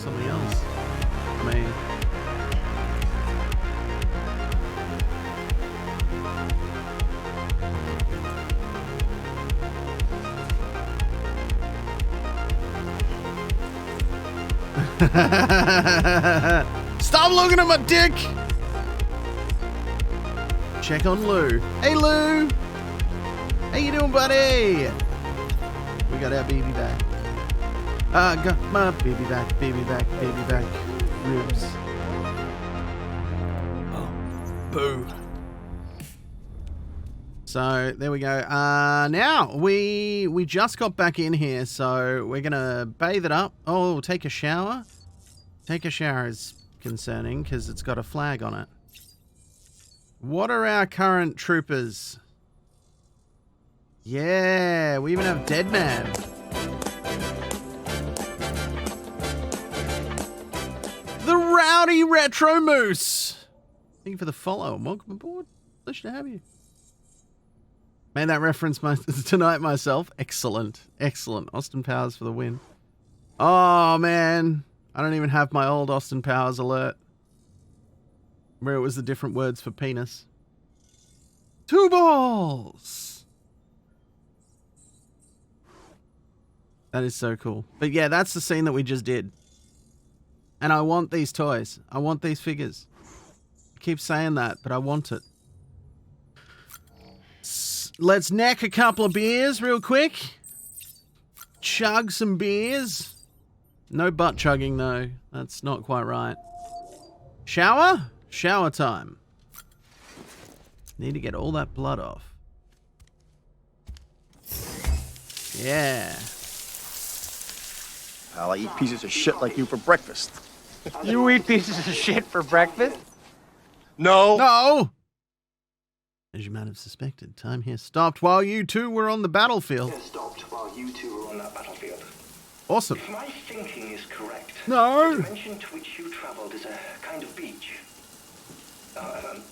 something else. I mean... Stop looking at my dick! Check on Lou. Hey, Lou! How you doing, buddy? We got our baby back. I got my baby back, baby back, baby back. Ribs. Oh, boo. So, there we go. Now, we just got back in here, so we're going to bathe it up. Oh, take a shower. Take a shower is concerning, because it's got a flag on it. What are our current troopers? Yeah, we even have Dead Man. The Rowdy Retro Moose. Thank you for the follow and welcome aboard. Pleasure to have you. Made that reference tonight myself. Excellent. Excellent. Austin Powers for the win. Oh, man. I don't even have my old Austin Powers alert. Where it was the different words for penis. 2 balls! That is so cool. But yeah, that's the scene that we just did. And I want these toys. I want these figures. I keep saying that, but I want it. Let's neck a couple of beers real quick. Chug some beers. No butt chugging, though. That's not quite right. Shower? Shower time. Need to get all that blood off. Yeah. Pal, I eat pieces of shit like you for breakfast. You eat pieces of shit for breakfast? No. No! As you might have suspected, time here stopped while you two were on the battlefield. It stopped while you two were on that battlefield. Awesome. If my thinking is correct, No. the dimension to which you traveled is a kind of beach.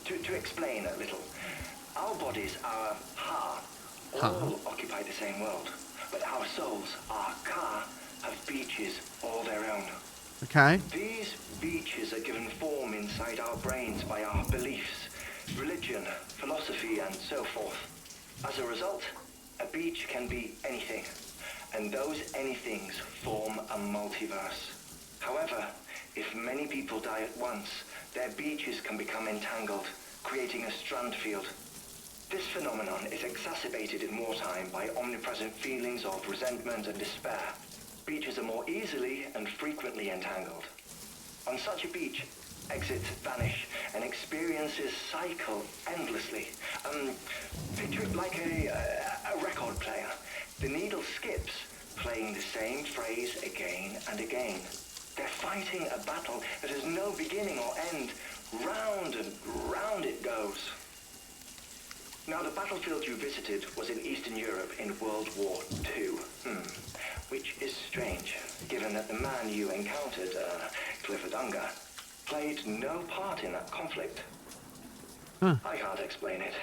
To explain a little, our bodies, our ha, all occupy the same world, but our souls, our ka, have beaches all their own. Okay. These beaches are given form inside our brains by our beliefs, religion, philosophy, and so forth. As a result, a beach can be anything, and those anythings form a multiverse. However, if many people die at once, their beaches can become entangled, creating a strand field. This phenomenon is exacerbated in wartime by omnipresent feelings of resentment and despair. Beaches are more easily and frequently entangled. On such a beach, exits vanish and experiences cycle endlessly. Picture it like a record player. The needle skips, playing the same phrase again and again. They're fighting a battle that has no beginning or end. Round and round it goes. Now, the battlefield you visited was in Eastern Europe in World War II. Which is strange, given that the man you encountered, Clifford Unger, played no part in that conflict. I can't explain it,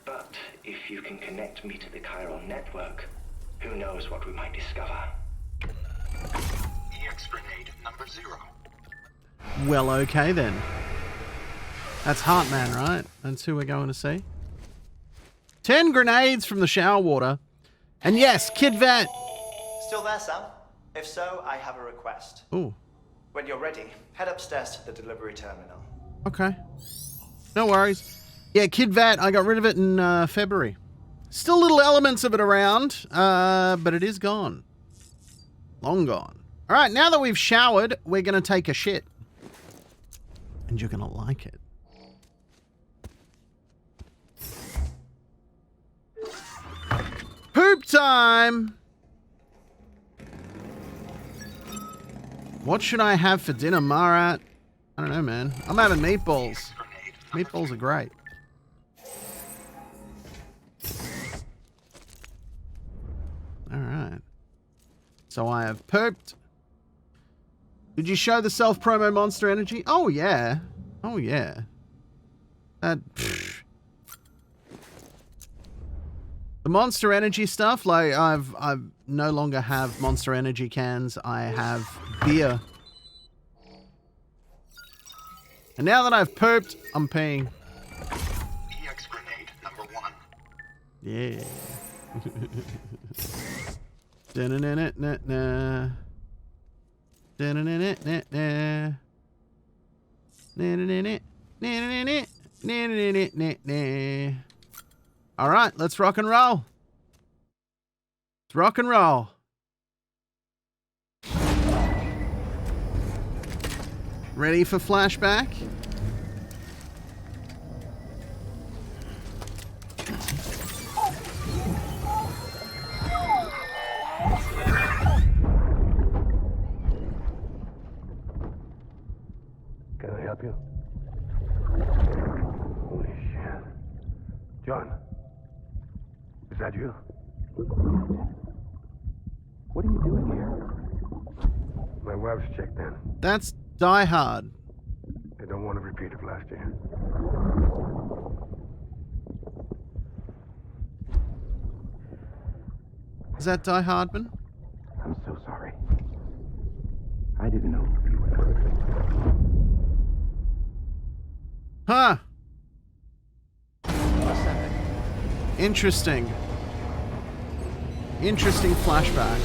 but if you can connect me to the chiral network, who knows what we might discover. EX grenade number 0. Well, okay then. That's Heartman, right? That's who we're going to see. 10 grenades from the shower water. And yes, Kid Vat. Still there, Sam? If so, I have a request. Ooh. When you're ready, head upstairs to the delivery terminal. Okay. No worries. Yeah, Kid Vat, I got rid of it in February. Still little elements of it around, but it is gone. Long gone. All right, now that we've showered, we're going to take a shit. And you're going to like it. Poop time! What should I have for dinner, Marat? I don't know, man. I'm having meatballs. Meatballs are great. Alright. So I have pooped. Did you show the self-promo Monster Energy? Oh, yeah. Oh, yeah. The Monster Energy stuff, like, I've no longer have Monster Energy cans. I have beer And now that I've pooped, I'm peeing. EX grenade number 1. Yeah. Da-na-na-na-na-na. Da-na-na-na-na-na. Na-na-na-na. Na-na-na-na. Na-na-na-na-na. All right, let's rock and roll. Let's rock and roll. Ready for flashback? Can I help you? Holy shit. John, is that you? What are you doing here? My wife's checked in. That's Die Hard. I don't want to repeat of last year. Is that Die Hardman? I'm so sorry. I didn't know you were coming. Huh. Interesting. Interesting flashback.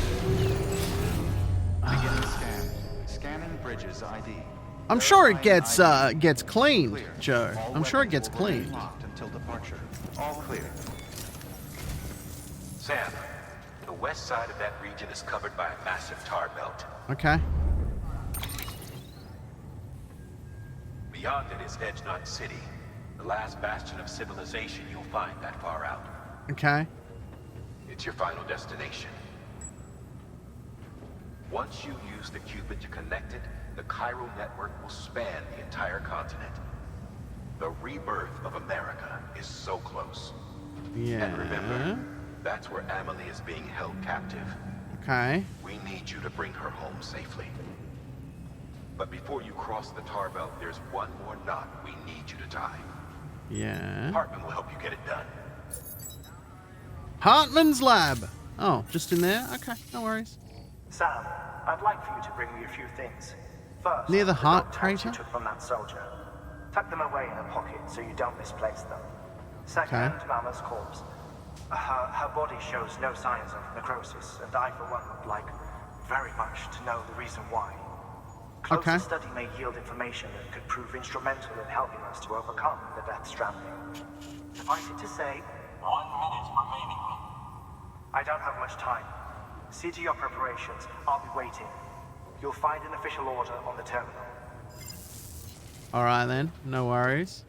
Beginning scan. Scanning bridges ID. I'm sure it gets cleaned, Joe. I'm sure it gets cleaned. Locked until departure. All clear. Sam, the west side of that region is covered by a massive tar belt. Okay. Beyond it is Edge Knot City, the last bastion of civilization you'll find that far out. Okay. It's your final destination. Once you use the Cupid to connect it, the chiral network will span the entire continent. The rebirth of America is so close. Yeah. And remember, that's where Amelie is being held captive. Okay. We need you to bring her home safely. But before you cross the tar belt, there's one more knot we need you to tie. Yeah. Hartman will help you get it done. Hartman's lab. Oh, just in there? Okay, no worries. Sam, I'd like for you to bring me a few things. First, Near the heart dog tags crater? you took from that soldier. Tuck them away in a pocket so you don't misplace them. Second, Okay. Mama's corpse. Her body shows no signs of necrosis, and I, for one, would like very much to know the reason why. Closer Okay. study may yield information that could prove instrumental in helping us to overcome the Death Stranding. Suffice it to say, 1 minute remaining. I don't have much time. See to your preparations. I'll be waiting. You'll find an official order on the terminal. All right then, no worries.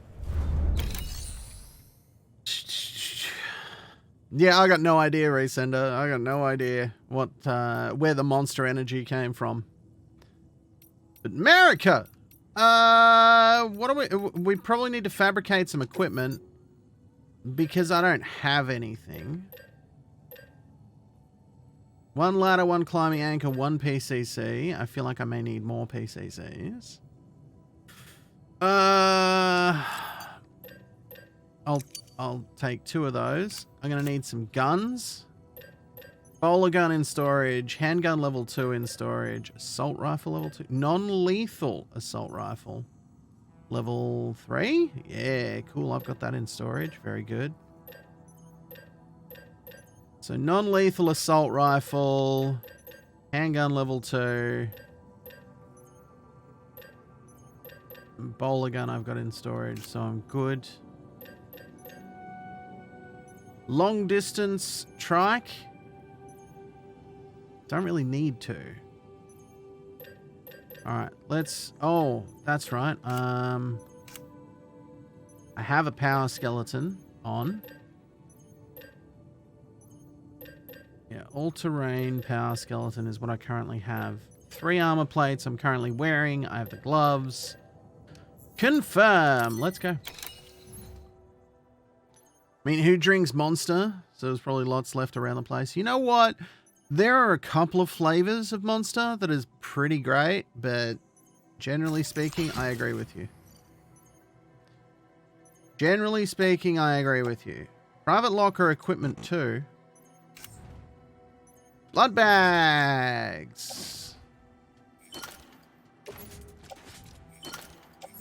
Yeah, I got no idea, Resender. I got no idea what where the monster energy came from. But America, what do we probably need to fabricate some equipment because I don't have anything. 1 ladder, 1 climbing anchor, 1 PCC. I feel like I may need more PCCs. I'll take 2 of those. I'm gonna need some guns. Bowler gun in storage. Handgun level 2 in storage. Assault rifle level 2. Non-lethal assault rifle. Level 3? Yeah, cool. I've got that in storage. Very good. So non-lethal assault rifle. Handgun level 2. Bowler gun I've got in storage, so I'm good. Long distance trike. Don't really need to. Alright, let's... Oh, that's right. I have a power skeleton on. Yeah, all-terrain power skeleton is what I currently have. 3 armor plates I'm currently wearing. I have the gloves. Confirm. Let's go. I mean, who drinks Monster? So there's probably lots left around the place. You know what? There are a couple of flavors of Monster that is pretty great, but generally speaking, I agree with you. Generally speaking, I agree with you. Private locker equipment too. Blood bags.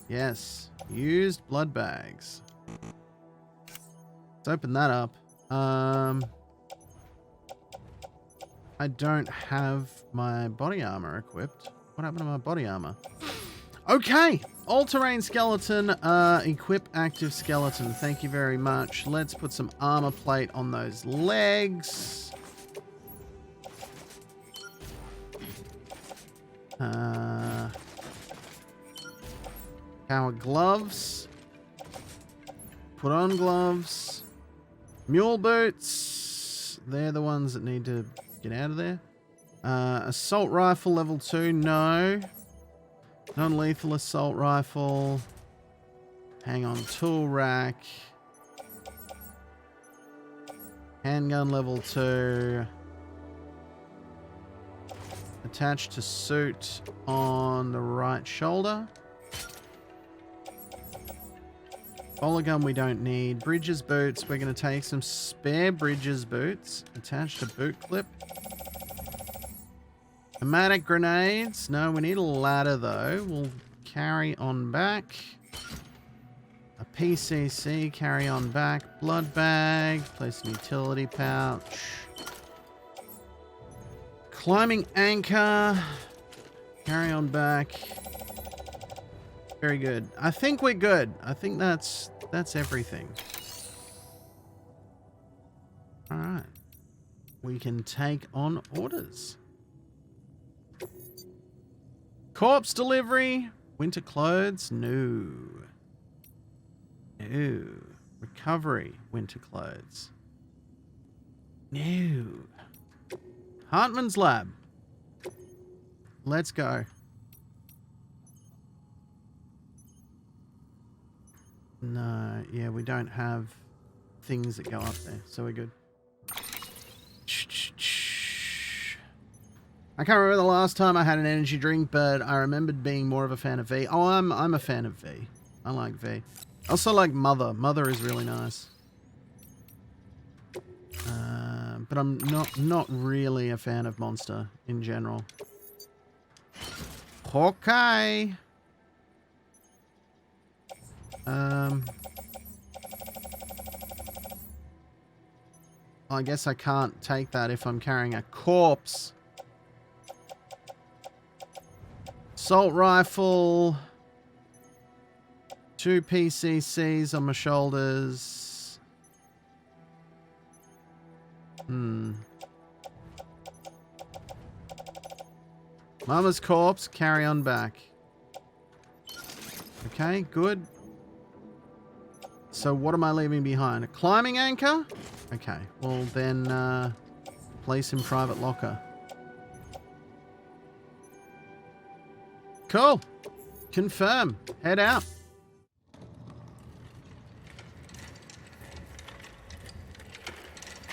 Yes. Used blood bags. Let's open that up. I don't have my body armor equipped. What happened to my body armor? Okay. All-terrain skeleton. Equip active skeleton. Thank you very much. Let's put some armor plate on those legs. Power gloves. Put on gloves. Mule boots. They're the ones that need to get out of there. Assault rifle level 2. No. Non-lethal assault rifle. Hang on tool rack. Handgun level 2. Attached to suit on the right shoulder. Bowler gun we don't need. Bridges boots. We're going to take some spare Bridges boots. Attached to boot clip. Pneumatic grenades. No, we need a ladder though. We'll carry on back. A PCC. Carry on back. Blood bag. Place an utility pouch. Climbing anchor. Carry on back. Very good. I think we're good. I think that's everything. All right. We can take on orders. Corpse delivery. Winter clothes. No. No. Recovery. Winter clothes. No. Hartman's lab. Let's go. No, yeah, we don't have things that go up there, so we're good. I can't remember the last time I had an energy drink, but I remembered being more of a fan of V. Oh, I'm a fan of V. I like V. I also like Mother. Mother is really nice. But I'm not really a fan of Monster in general. Okay. I guess I can't take that if I'm carrying a corpse. Assault rifle. 2 PCCs on my shoulders. Mama's corpse, carry on back. Okay, good. So what am I leaving behind? A climbing anchor? Okay, well then place in private locker. Cool. Confirm. Head out.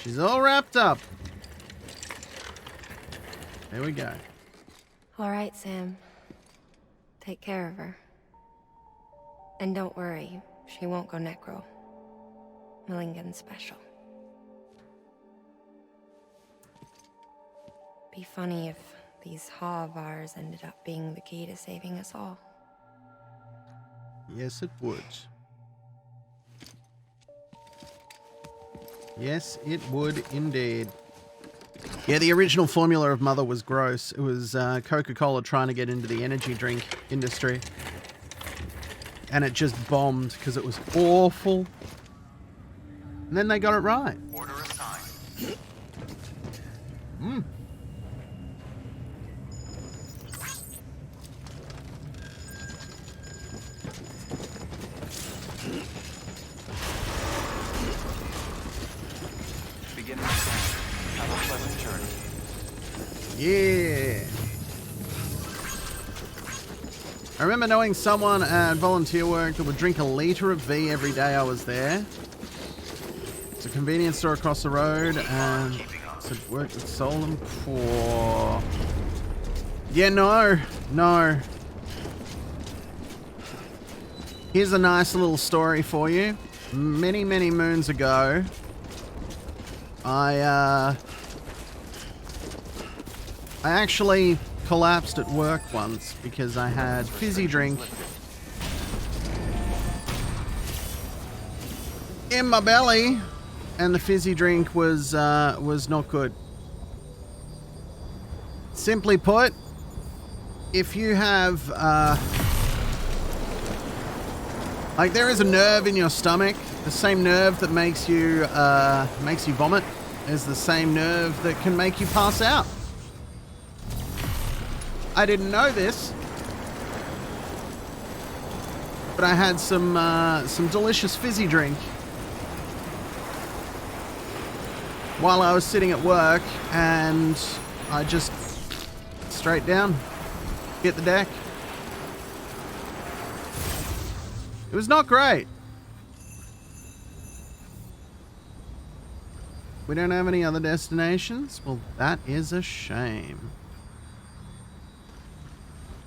She's all wrapped up. There we go. All right, Sam. Take care of her. And don't worry, she won't go necro. Millingan's special. Be funny if these Ha of ours ended up being the key to saving us all. Yes, it would. Yes, it would indeed. Yeah, the original formula of Mother was gross. It was Coca-Cola trying to get into the energy drink industry. And it just bombed because it was awful. And then they got it right. Order assigned. Beginning ascent. Have a pleasant journey. Yeah. I remember knowing someone at volunteer work that would drink a litre of V every day I was there. It's a convenience store across the road, and it's a work with Solon for... Yeah, no. Here's a nice little story for you. Many, many moons ago, I actually collapsed at work once because I had fizzy drink in my belly, and the fizzy drink was not good. Simply put, if you have like there is a nerve in your stomach, the same nerve that makes you vomit is the same nerve that can make you pass out. I didn't know this, but I had some delicious fizzy drink while I was sitting at work, and I just straight down, hit the deck. It was not great. We don't have any other destinations? Well, that is a shame.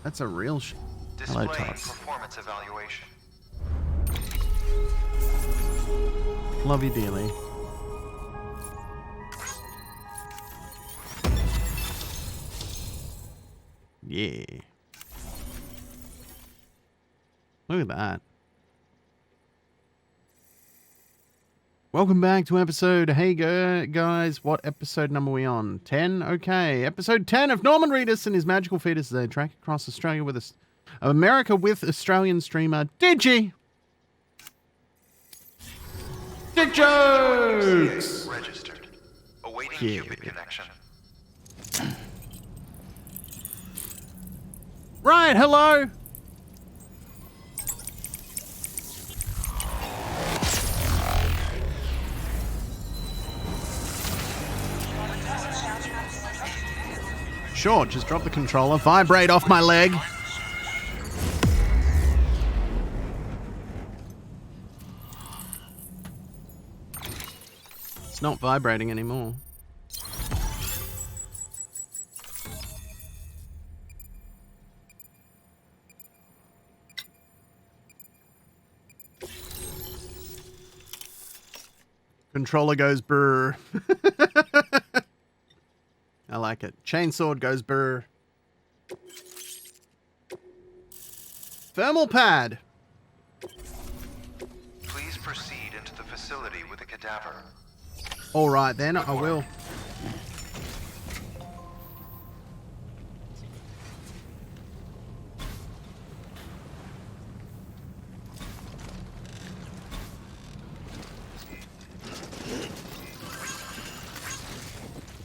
That's a real shame. Hello, Tots. Performance evaluation. Love you dearly. Yeah. Look at that. Welcome back to episode. Hey guys, what episode number are we on? 10? Okay, episode 10 of Norman Reedus and his magical fetus as they track across Australia with us. America with Australian streamer Digi. Dick jokes. Registered. Awaiting qubit connection. Right, hello. Sure, just drop the controller, vibrate off my leg. It's not vibrating anymore. Controller goes brr. I like it. Chainsword goes brr. Thermal pad. Please proceed into the facility with a cadaver. All right then, I will.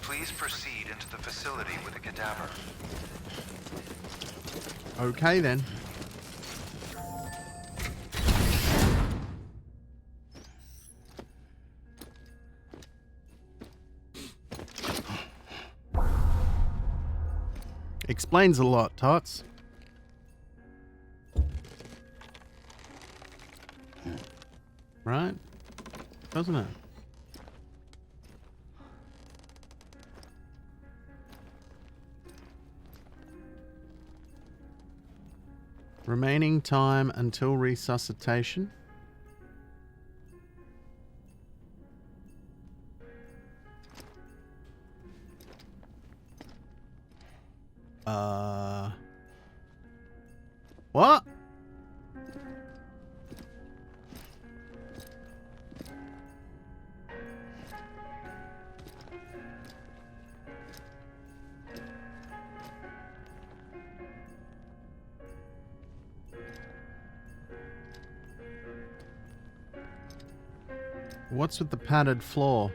Please proceed into the facility with a cadaver. Okay then. Explains a lot, Tots. Right? Doesn't it? Remaining time until resuscitation. What? What's with the padded floor?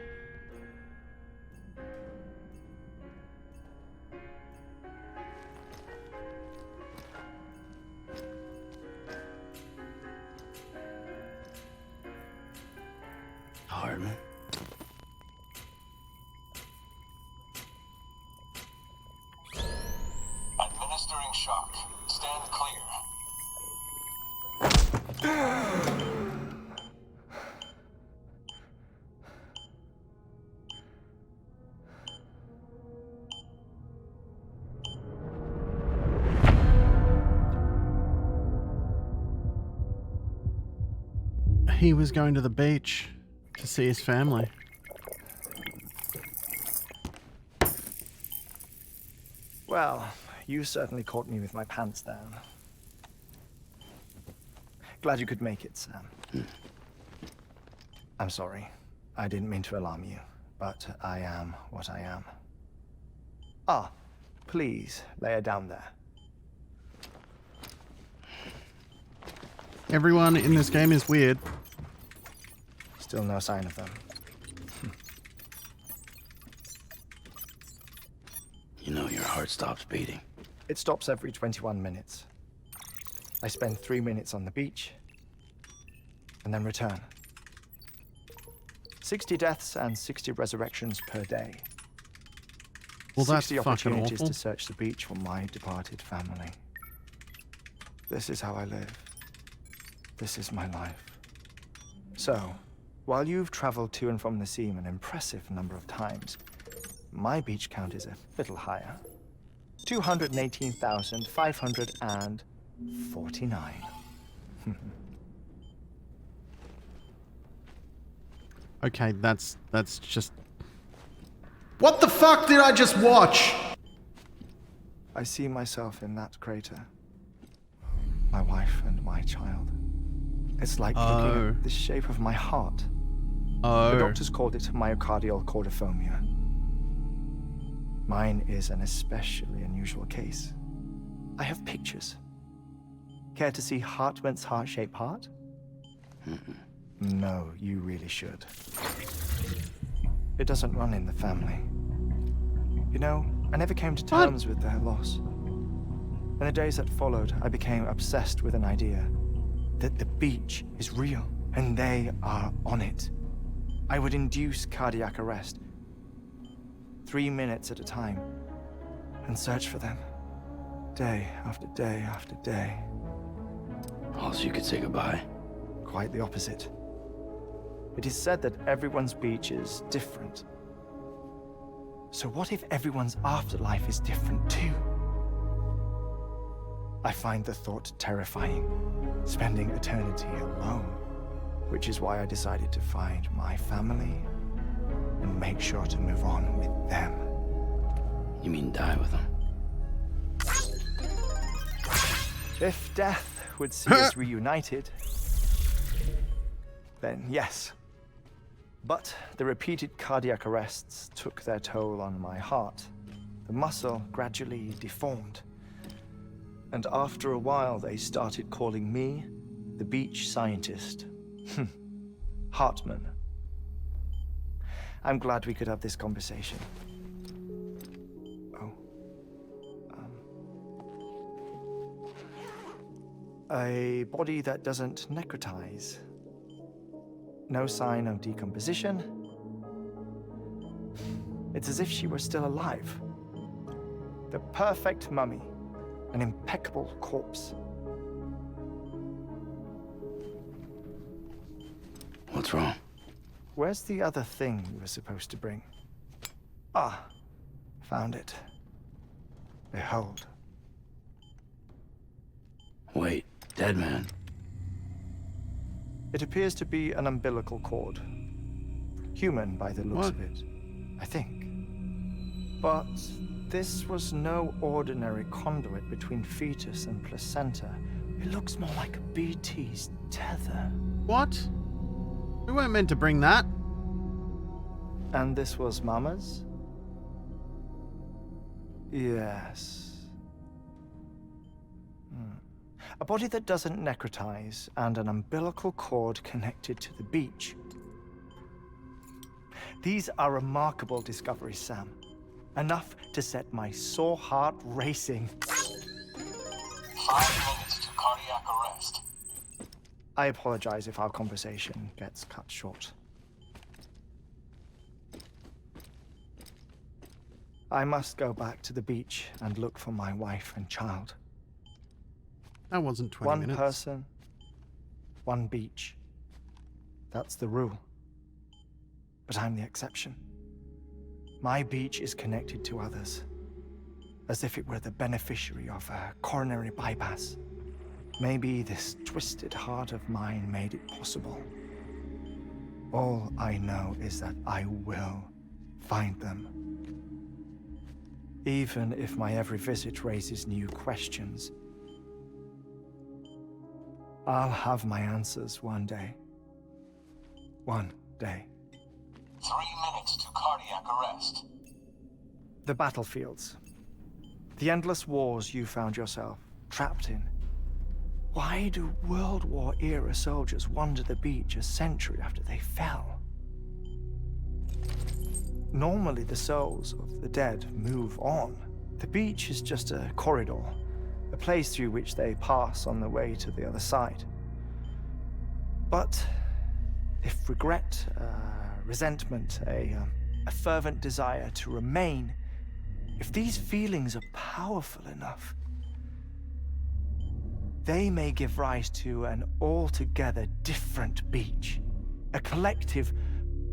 Home. Administering shock. Stand clear. He was going to the beach to see his family. Well, you certainly caught me with my pants down. Glad you could make it, Sam. I'm sorry. I didn't mean to alarm you, but I am what I am. Ah, please, lay her down there. Everyone in this game is weird. Still no sign of them. You know your heart stops beating. It stops every 21 minutes. I spend 3 minutes on the beach, and then return. 60 deaths and 60 resurrections per day. Well, that's 60 fucking opportunities awful. to search the beach for my departed family. This is how I live. This is my life. So, while you've traveled to and from the sea an impressive number of times, my beach count is a little higher. 218,549. Okay, that's just... What the fuck did I just watch? I see myself in that crater. My wife and my child. It's like looking at the shape of my heart. The doctors called it myocardial cordiphomia. Mine is an especially unusual case. I have pictures. Care to see Hartmann's heart-shaped heart? No, you really should. It doesn't run in the family. You know, I never came to terms with their loss. In the days that followed, I became obsessed with an idea that the beach is real and they are on it. I would induce cardiac arrest, 3 minutes at a time, and search for them, day after day after day. Oh, so you could say goodbye? Quite the opposite. It is said that everyone's beach is different. So what if everyone's afterlife is different too? I find the thought terrifying, spending eternity alone, which is why I decided to find my family and make sure to move on with them. You mean die with them? If death would see us reunited, then yes. But the repeated cardiac arrests took their toll on my heart. The muscle gradually deformed. And after a while, they started calling me the beach scientist. Hartmann. I'm glad we could have this conversation. A body that doesn't necrotize. No sign of decomposition. It's as if she were still alive. The perfect mummy. An impeccable corpse. What's wrong? Where's the other thing you were supposed to bring? Ah, found it. Behold. Wait, dead man? It appears to be an umbilical cord. Human by the looks of it, I think. But this was no ordinary conduit between fetus and placenta. It looks more like a BT's tether. What? We weren't meant to bring that. And this was Mama's? Yes. A body that doesn't necrotize and an umbilical cord connected to the beach. These are remarkable discoveries, Sam. Enough to set my sore heart racing. 5 minutes to cardiac arrest. I apologize if our conversation gets cut short. I must go back to the beach and look for my wife and child. That wasn't 20 minutes. One person, one beach. That's the rule. But I'm the exception. My beach is connected to others, as if it were the beneficiary of a coronary bypass. Maybe this twisted heart of mine made it possible. All I know is that I will find them. Even if my every visit raises new questions, I'll have my answers one day. One day. 3 minutes to cardiac arrest. The battlefields. The endless wars you found yourself trapped in. Why do World War era soldiers wander the beach a century after they fell? Normally the souls of the dead move on. The beach is just a corridor, a place through which they pass on the way to the other side. But if regret, resentment, a fervent desire to remain, if these feelings are powerful enough, they may give rise to an altogether different beach, a collective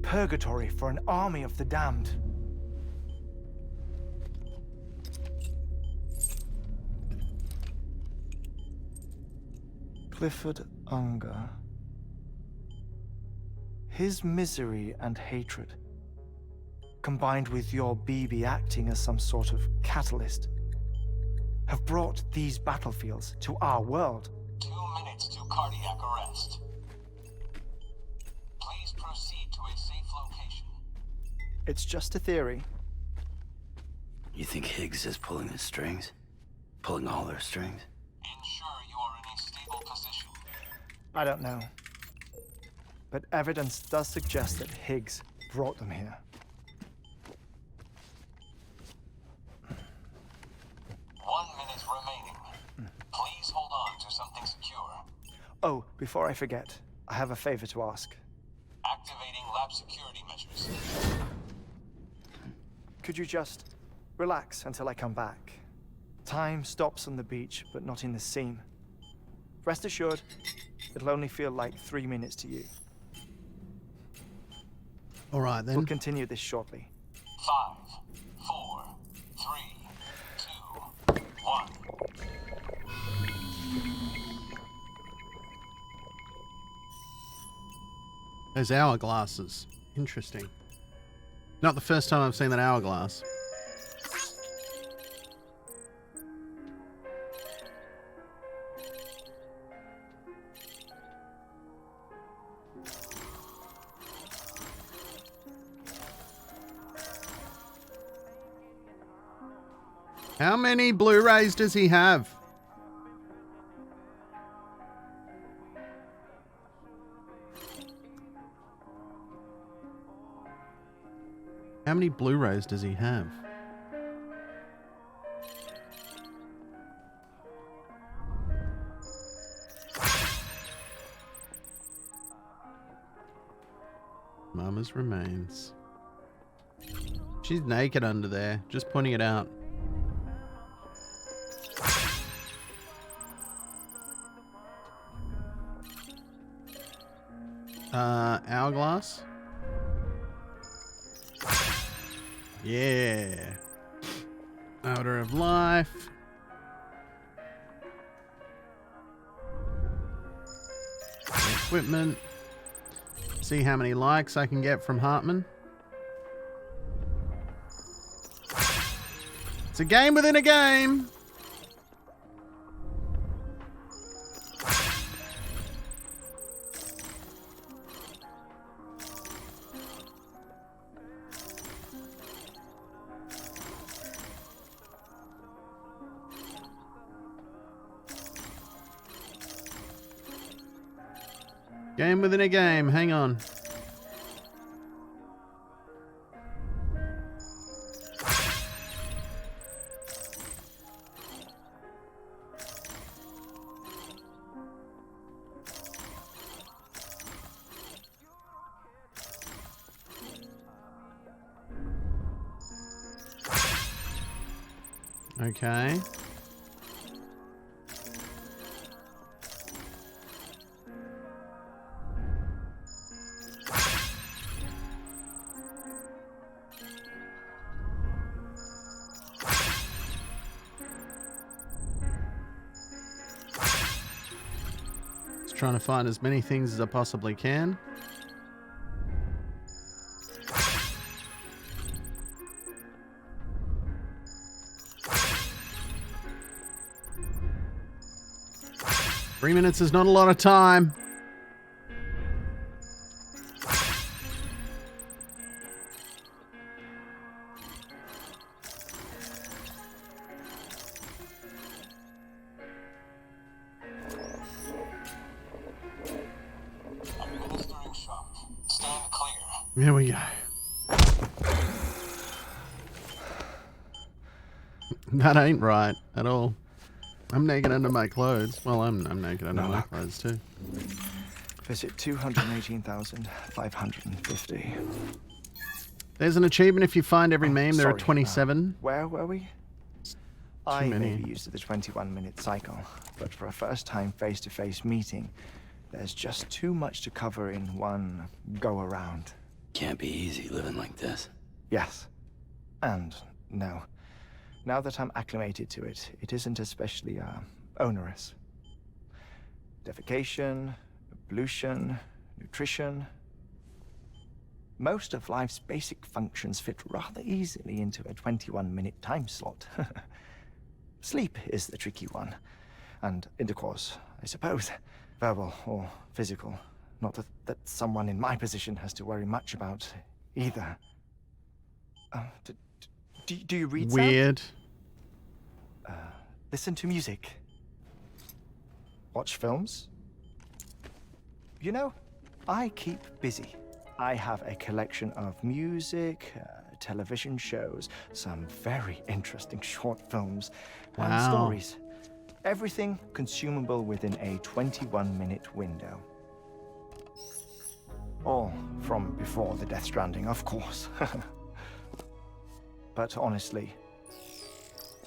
purgatory for an army of the damned. Clifford Unger. His misery and hatred, combined with your BB acting as some sort of catalyst, have brought these battlefields to our world. 2 minutes to cardiac arrest. Please proceed to a safe location. It's just a theory. You think Higgs is pulling the strings? Pulling all their strings? Ensure you are in a stable position. I don't know. But evidence does suggest that Higgs brought them here. 1 minute remaining. Please hold on to something secure. Oh, before I forget, I have a favor to ask. Activating lab security measures. Could you just relax until I come back? Time stops on the beach, but not in the scene. Rest assured, it'll only feel like 3 minutes to you. All right, then. We'll continue this shortly. 5, 4, 3, 2, 1. Those hourglasses. Interesting. Not the first time I've seen that hourglass. How many Blu-rays does he have? How many Blu-rays does he have? Mama's remains. She's naked under there, just pointing it out. Hourglass. Yeah. Order of life. Equipment. See how many likes I can get from Hartman. It's a game within a game. Game within a game, hang on. Okay. Trying to find as many things as I possibly can. Three minutes is not a lot of time. Here we go. That ain't right at all. I'm naked under my clothes. Well, I'm naked under my clothes too. Visit 218,550. There's an achievement if you find every meme. There are Sorry, 27. Where were we? I may many. be used to the 21-minute cycle, but for a first-time face-to-face meeting, there's just too much to cover in one go-around. Can't be easy living like this. Yes. And no. Now that I'm acclimated to it, it isn't especially, onerous. Defecation, pollution, nutrition. Most of life's basic functions fit rather easily into a 21-minute time slot. Sleep is the tricky one. And intercourse, I suppose. Verbal or physical. Not that someone in my position has to worry much about either. Do you read sound? Weird. Listen to music. Watch films. You know, I keep busy. I have a collection of music, television shows, some very interesting short films, and stories. Everything consumable within a 21-minute window. All from before the Death Stranding, of course. But honestly,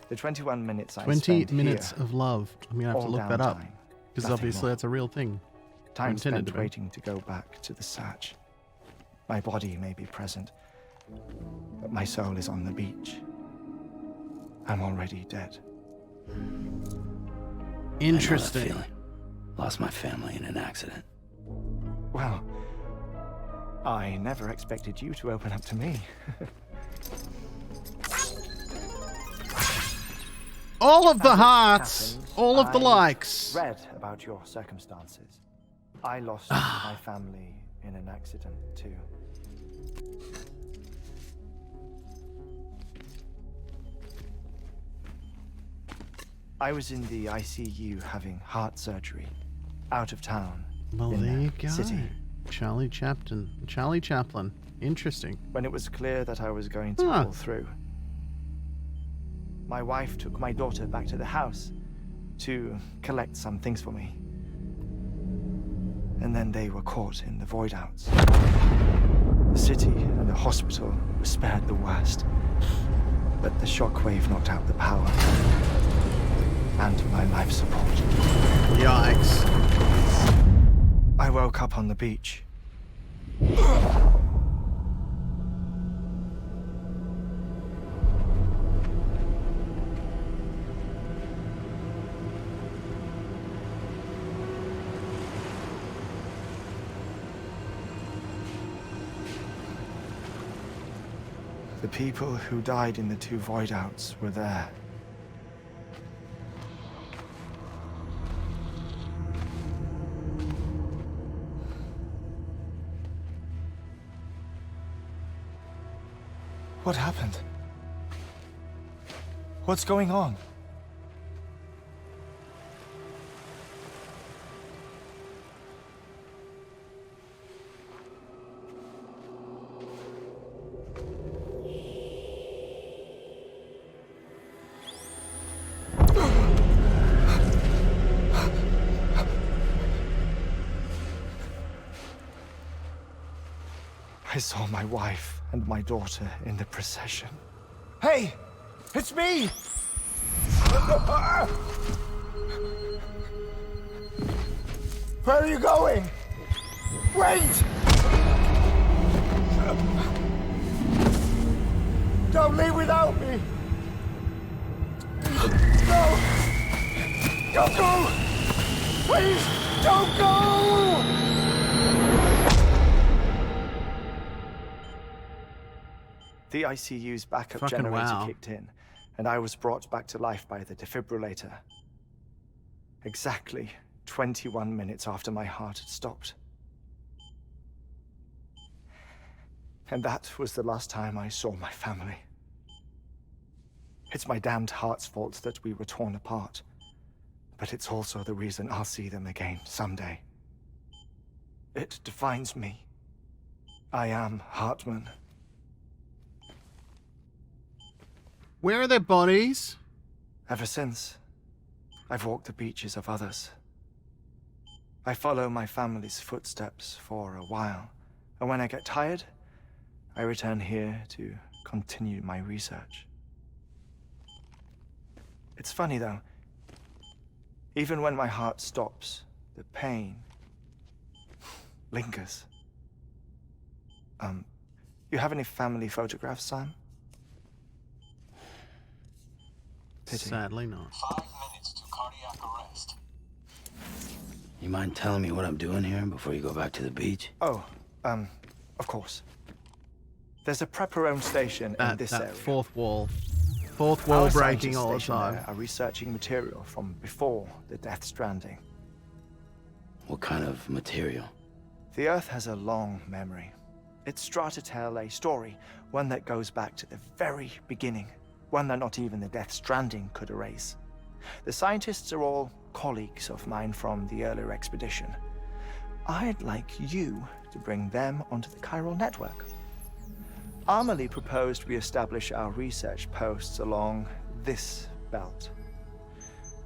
the 21 minutes I 20 spent minutes here, of love. I'm going to have to all look that up. downtime, Because nothing obviously more. that's a real thing. Time Intended spent to be. waiting to go back to the search. My body may be present, but my soul is on the beach. I'm already dead. Interesting. I know that feeling. Lost my family in an accident. Well, I never expected you to open up to me. All of the As it hearts, happens, all of the I likes. read about your circumstances. I lost my family in an accident too. I was in the ICU having heart surgery, out of town. Well, in there you the go. city. Charlie Chaplin. Interesting. When it was clear that I was going to pull through, my wife took my daughter back to the house to collect some things for me. And then they were caught in the void outs. The city and the hospital were spared the worst, but the shockwave knocked out the power and my life support. Yikes. I woke up on the beach. The people who died in the two void outs were there. What happened? What's going on? I saw my wife and my daughter in the procession. Hey! It's me! Where are you going? Wait! Don't leave without me! No! Don't go! Please, don't go! The ICU's backup Fucking generator wow. kicked in, and I was brought back to life by the defibrillator. Exactly 21 minutes after my heart had stopped. And that was the last time I saw my family. It's my damned heart's fault that we were torn apart, but it's also the reason I'll see them again someday. It defines me. I am Hartman. Where are their bodies? Ever since, I've walked the beaches of others. I follow my family's footsteps for a while, and when I get tired, I return here to continue my research. It's funny though, even when my heart stops, the pain lingers. You have any family photographs, Sam? Pity. Sadly not. 5 minutes to cardiac arrest. You mind telling me what I'm doing here before you go back to the beach? Oh, of course. There's a prep-your-own station in this area. Fourth wall Our breaking scientists all the stationed time. there are researching material from before the Death Stranding. What kind of material? The Earth has a long memory. It's trying to tell a story, one that goes back to the very beginning, one that not even the Death Stranding could erase. The scientists are all colleagues of mine from the earlier expedition. I'd like you to bring them onto the chiral network. Amelie proposed we establish our research posts along this belt.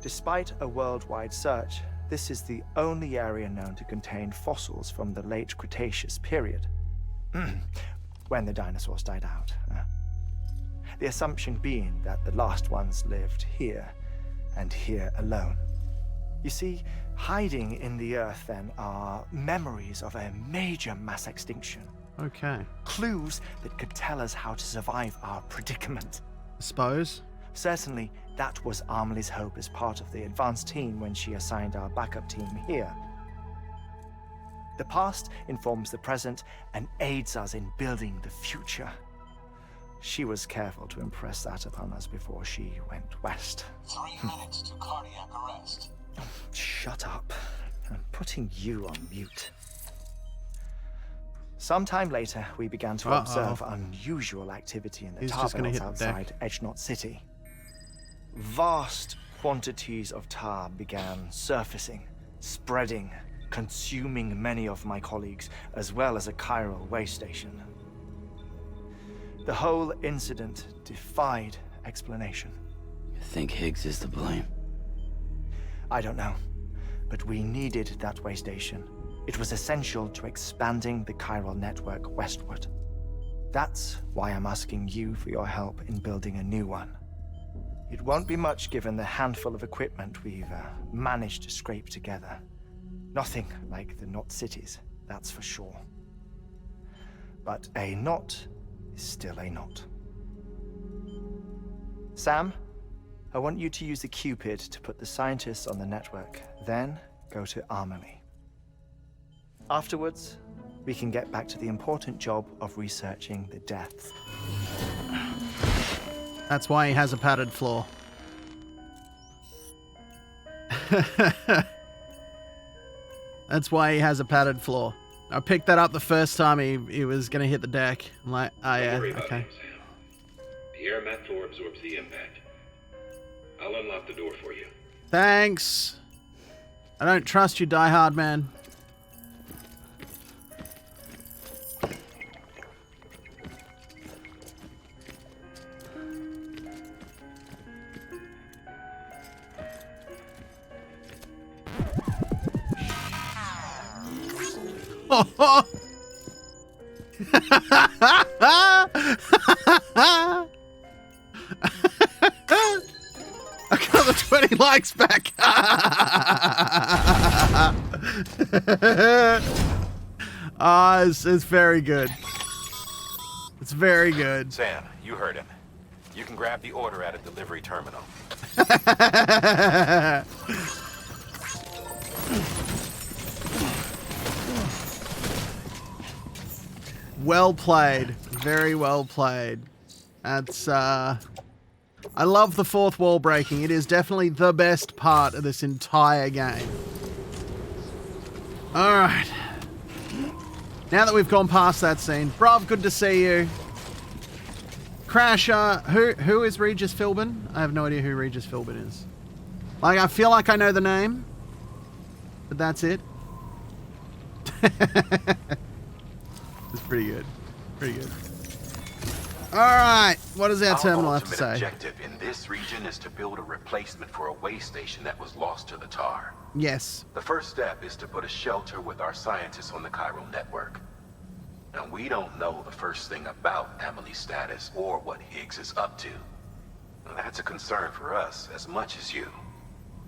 Despite a worldwide search, this is the only area known to contain fossils from the late Cretaceous period, when the dinosaurs died out. The assumption being that the last ones lived here, and here alone. You see, hiding in the Earth then are memories of a major mass extinction. Okay. Clues that could tell us how to survive our predicament. I suppose. Certainly, that was Amelie's hope as part of the advanced team when she assigned our backup team here. The past informs the present and aids us in building the future. She was careful to impress that upon us before she went west. 3 minutes to cardiac arrest. Shut up. I'm putting you on mute. Sometime later, we began to observe unusual activity in the tar belt outside Edgenot City. Vast quantities of tar began surfacing, spreading, consuming many of my colleagues, as well as a chiral waste station. The whole incident defied explanation. You think Higgs is to blame? I don't know, but we needed that way station. It was essential to expanding the chiral network westward. That's why I'm asking you for your help in building a new one. It won't be much given the handful of equipment we've managed to scrape together. Nothing like the knot cities, that's for sure. But a knot is still a knot. Sam, I want you to use the Cupid to put the scientists on the network, then go to Amelie. Afterwards, we can get back to the important job of researching the deaths. That's why he has a padded floor. That's why he has a padded floor. I picked that up the first time he was going to hit the deck. I'm like, oh yeah, Don't worry about okay. him, Sam. The air mat floor absorbs the impact. I'll unlock the door for you. Thanks. I don't trust you, Die Hard man. I got the 20 likes back. It's very good. It's very good. Sam, you heard him. You can grab the order at a delivery terminal. Well played. Very well played. That's, I love the fourth wall breaking. It is definitely the best part of this entire game. Alright. Now that we've gone past that scene, bruv, good to see you. Crasher, who is Regis Philbin? I have no idea who Regis Philbin is. Like, I feel like I know the name, but that's it. It's pretty good. Pretty good. All right. What does our terminal have to say? Our ultimate objective in this region is to build a replacement for a way station that was lost to the tar. Yes. The first step is to put a shelter with our scientists on the chiral network. Now, we don't know the first thing about Emily's status or what Higgs is up to. Now, that's a concern for us as much as you.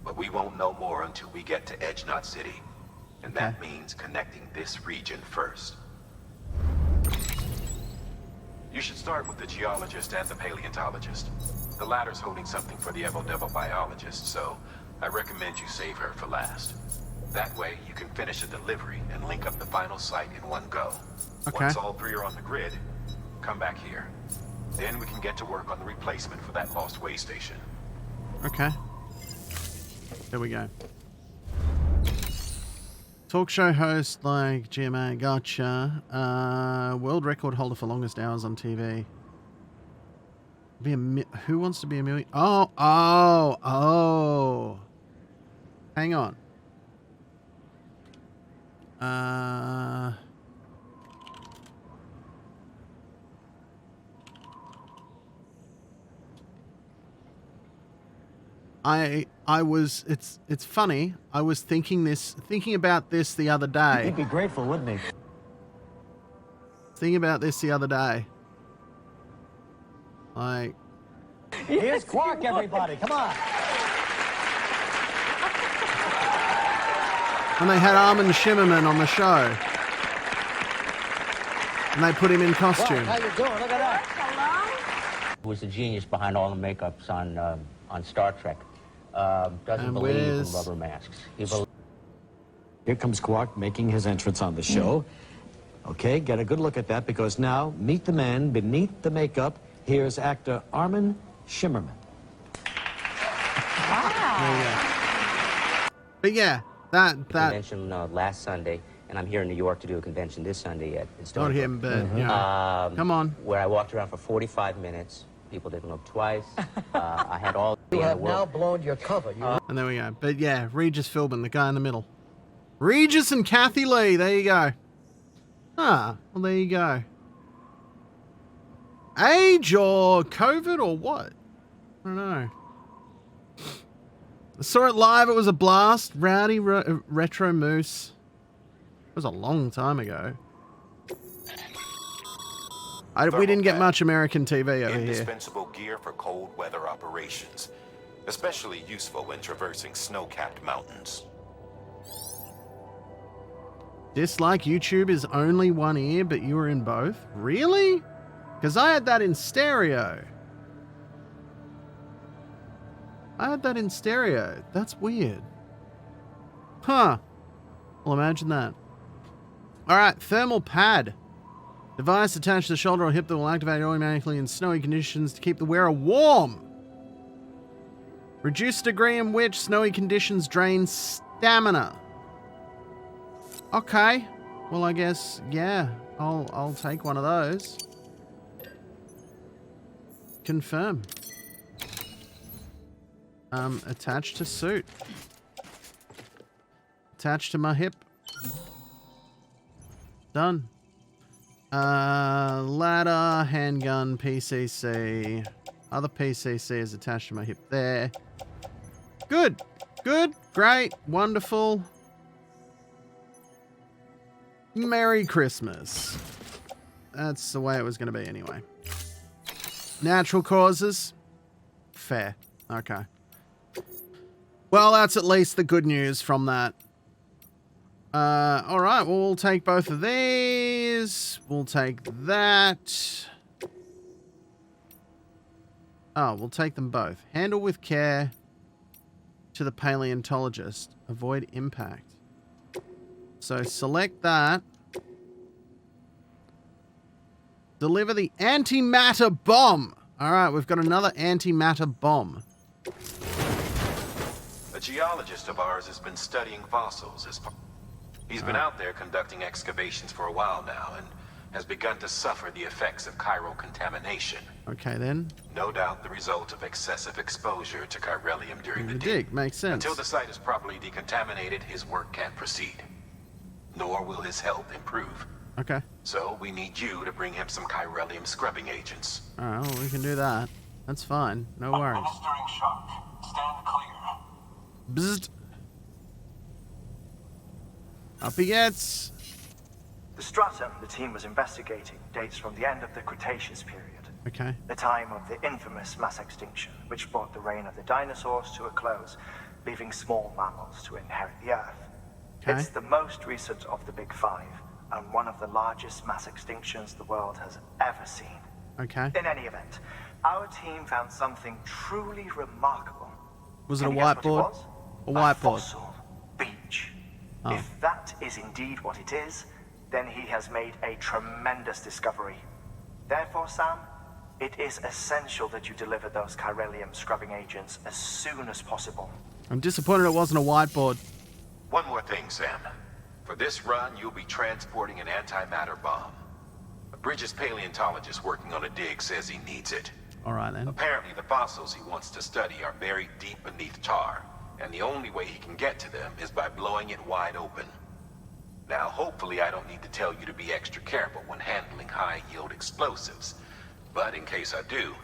But we won't know more until we get to Edge Knot City. And that means connecting this region first. You should start with the geologist and the paleontologist. The latter's holding something for the Evo biologist, so I recommend you save her for last. That way, you can finish a delivery and link up the final site in one go. Okay. Once all three are on the grid, come back here. Then we can get to work on the replacement for that lost way station. Okay. There we go. Talk show host like GMA, gotcha. World record holder for longest hours on TV. Who wants to be a million? Oh. Hang on. It's funny. I was thinking about this the other day. He'd be grateful, wouldn't he? Thinking about this the other day. Like, here's Quark, everybody. Come on. when they had Armin Shimmerman on the show. And they put him in costume. How you doing? Look at that. Who was the genius behind all the makeups on Star Trek. Doesn't believe in rubber masks. Here comes Quark making his entrance on the show. Okay, get a good look at that, because now, meet the man beneath the makeup. Here's actor Armin Shimmerman. Wow. But yeah, that convention last Sunday, and I'm here in New York to do a convention this Sunday at Stony Not him, but you know, come on. Where I walked around for 45 minutes. People didn't look twice. I had all the You in the have now world. blown your cover. And there we go. But yeah, Regis Philbin, the guy in the middle. Regis and Kathy Lee. There you go. Ah, well, there you go. Age or COVID or what? I don't know. I saw it live. It was a blast. Rowdy Retro Moose. It was a long time ago. We didn't get much American TV over here. Indispensable gear for cold weather operations. Especially useful when traversing snow-capped mountains. Dislike YouTube is only one ear, but you were in both? Really? Because I had that in stereo. That's weird. Huh. Well, imagine that. Alright, thermal pad. Device attached to the shoulder or hip that will activate automatically in snowy conditions to keep the wearer warm. Reduce the degree in which snowy conditions drain stamina. Okay. Well, I guess, yeah, I'll take one of those. Confirm. Attached to suit. Attached to my hip. Done. Ladder, handgun, PCC. Other PCC is attached to my hip there. Good. Good. Great. Wonderful. Merry Christmas. That's the way it was going to be anyway. Natural causes. Fair. Okay. Well, that's at least the good news from that. Alright, well, we'll take both of these. We'll take that. Oh, we'll take them both. Handle with care to the paleontologist. Avoid impact. So select that. Deliver the antimatter bomb. Alright, we've got another antimatter bomb. A geologist of ours has been studying fossils as part. He's been out there conducting excavations for a while now and has begun to suffer the effects of chiral contamination. Okay, then. No doubt the result of excessive exposure to chiralium during the dig. Makes sense. Until the site is properly decontaminated, his work can't proceed. Nor will his health improve. Okay. So we need you to bring him some chiralium scrubbing agents. Alright, well, we can do that. That's fine. No worries. Administering shock. Stand clear. Bzzzt. Up he gets. The stratum the team was investigating dates from the end of the Cretaceous period. Okay. The time of the infamous mass extinction, which brought the reign of the dinosaurs to a close, leaving small mammals to inherit the Earth. Okay. It's the most recent of the Big Five, and one of the largest mass extinctions the world has ever seen. Okay. In any event, our team found something truly remarkable. Was it a Can you guess what whiteboard? it was? A whiteboard. Fossil beach. Oh. If that is indeed what it is, then he has made a tremendous discovery. Therefore, Sam, it is essential that you deliver those chiralium scrubbing agents as soon as possible. I'm disappointed it wasn't a whiteboard. One more thing, Sam. For this run, you'll be transporting an antimatter bomb. A Bridges paleontologist working on a dig says he needs it. Alright then. Apparently, the fossils he wants to study are buried deep beneath tar, and the only way he can get to them is by blowing it wide open. Now, hopefully I don't need to tell you to be extra careful when handling high-yield explosives. But in case I do,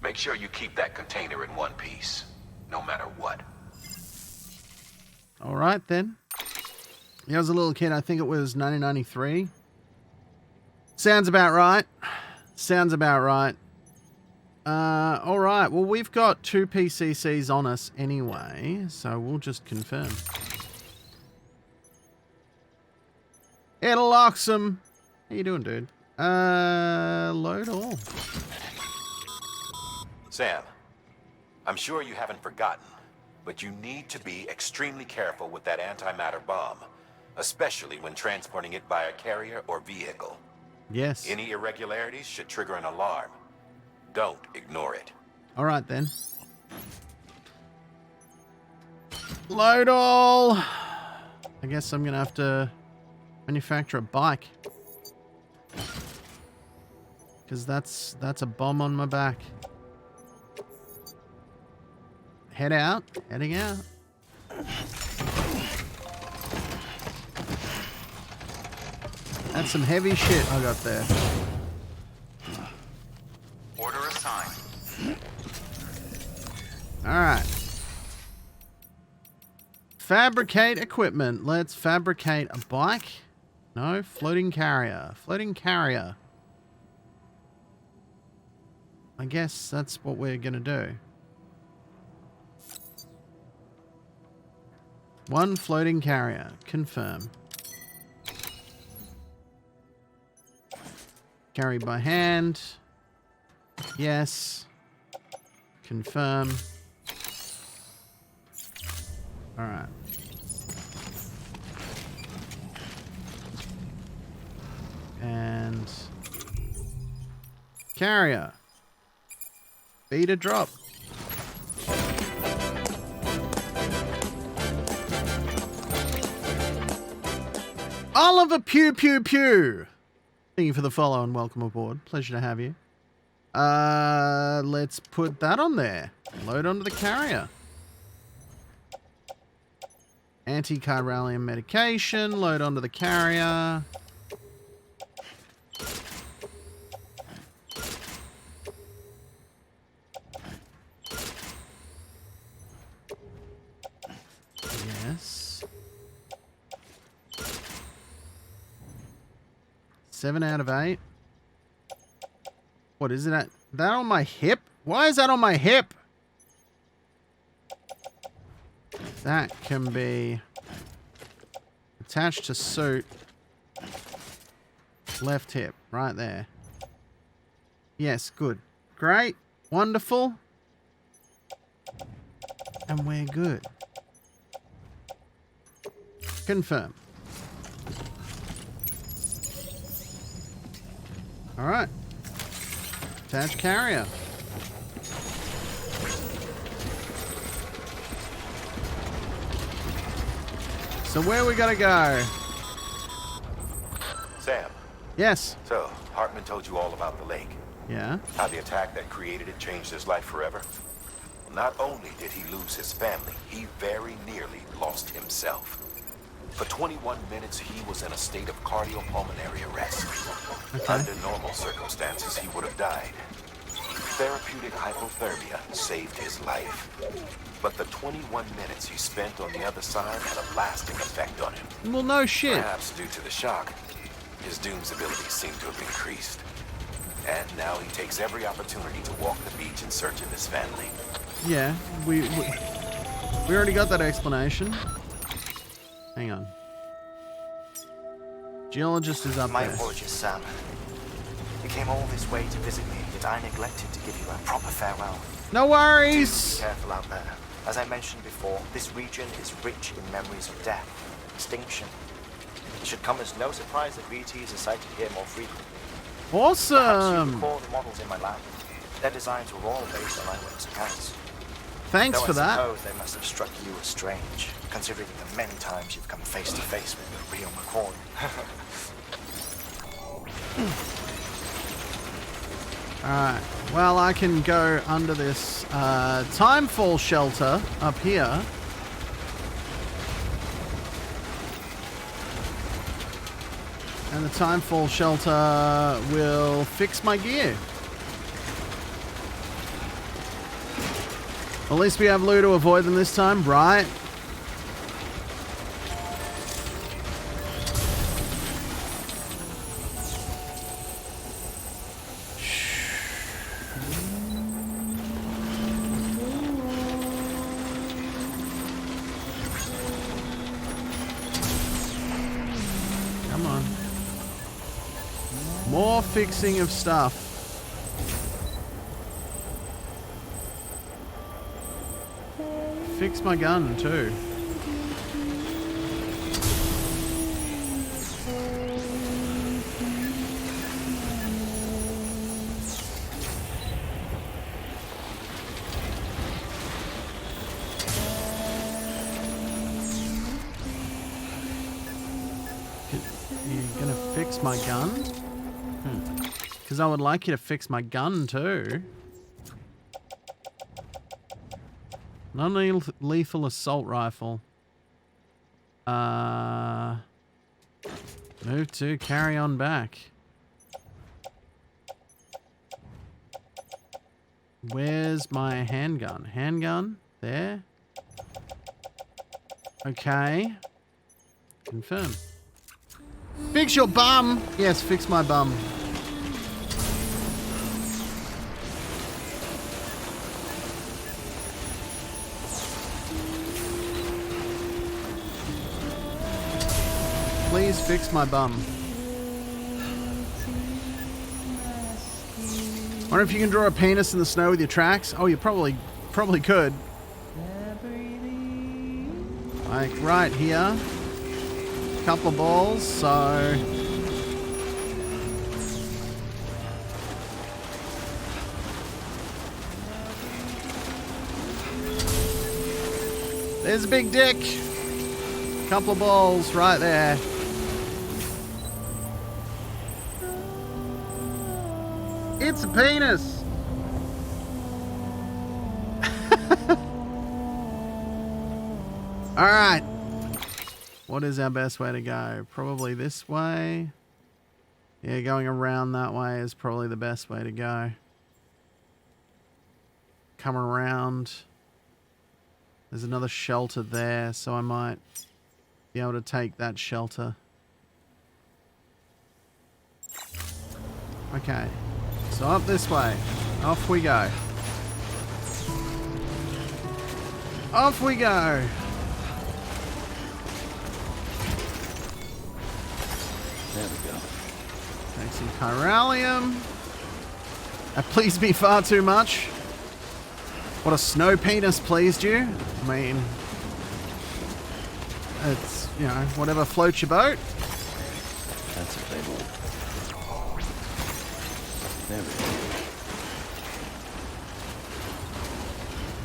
make sure you keep that container in one piece, no matter what. Alright then. Yeah, I was a little kid, I think it was 1993. Sounds about right. Sounds about right. Alright, well we've got 2 PCCs on us anyway, so we'll just confirm. It'll awesome. How you doing, dude? Load all. Sam, I'm sure you haven't forgotten, but you need to be extremely careful with that antimatter bomb, especially when transporting it by a carrier or vehicle. Yes. Any irregularities should trigger an alarm. Don't ignore it. Alright then. Load all. I guess I'm gonna have to manufacture a bike. Because that's a bomb on my back. Head out. Heading out. That's some heavy shit I got there. Order assigned. Alright. Fabricate equipment. Let's fabricate a bike. No, floating carrier. Floating carrier. I guess that's what we're gonna do. 1 floating carrier. Confirm. Carry by hand. Yes. Confirm. Alright. And carrier. B to drop. Oliver Pew Pew Pew. Thank you for the follow and welcome aboard. Pleasure to have you. Let's put that on there. Load onto the carrier. Anti-chiralium medication. Load onto the carrier. Yes. 7 out of 8. What is it at? That on my hip? Why is that on my hip? That can be attached to suit. Left hip, right there. Yes, good. Great. Wonderful. And we're good. Confirm. Alright. Attach carrier. So where we gotta go? Sam. Yes. So, Hartman told you all about the lake. Yeah. How the attack that created it changed his life forever. Not only did he lose his family, he very nearly lost himself. For 21 minutes, he was in a state of cardiopulmonary arrest. Okay. Under normal circumstances, he would have died. Therapeutic hypothermia saved his life. But the 21 minutes he spent on the other side had a lasting effect on him. Well, no shit. Perhaps due to the shock, his Doom's abilities seem to have increased. And now he takes every opportunity to walk the beach in search of his family. Yeah, we already got that explanation. Hang on. Geologist is up My there. apologies, Sam. You came all this way to visit me, yet I neglected to give you a proper farewell. No worries! Be careful out there. As I mentioned before, this region is rich in memories of death, extinction. It should come as no surprise that VTs are sighted here more frequently. Perhaps you Awesome! recall the models in my lab. Their designs were all based on eyewitness accounts. Thanks for I that. suppose they must have struck you as strange, considering the many times you've come face to face with the real McCoy. Alright, well, I can go under this timefall shelter up here. And the timefall shelter will fix my gear. At least we have Lou to avoid them this time, right? Come on. More fixing of stuff. Fix my gun too. You're gonna fix my gun? Because I would like you to fix my gun too. Non-lethal assault rifle. Move to carry on back. Where's my handgun? Handgun? There? Okay. Confirm. Fix your bum! Yes, fix my bum. Please fix my bum. Wonder if you can draw a penis in the snow with your tracks? Oh, you probably could. Like right here. Couple of balls, so... There's a big dick. Couple of balls right there. It's a penis. All right. What is our best way to go? Probably this way. Yeah, going around that way is probably the best way to go. Come around. There's another shelter there, so I might be able to take that shelter. Okay. So up this way. Off we go. Off we go. There we go. Take some chiralium. That pleased me far too much. What a snow penis pleased you. I mean, it's, you know, whatever floats your boat. That's a big one. There we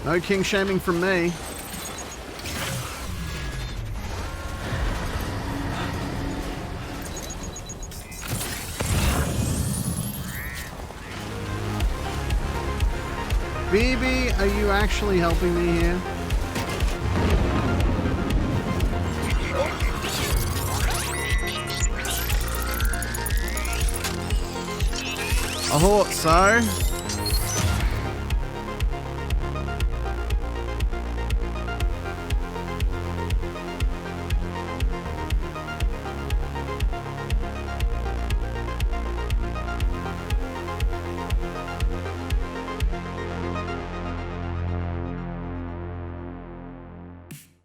go. No king shaming from me. BB, are you actually helping me here? I thought so.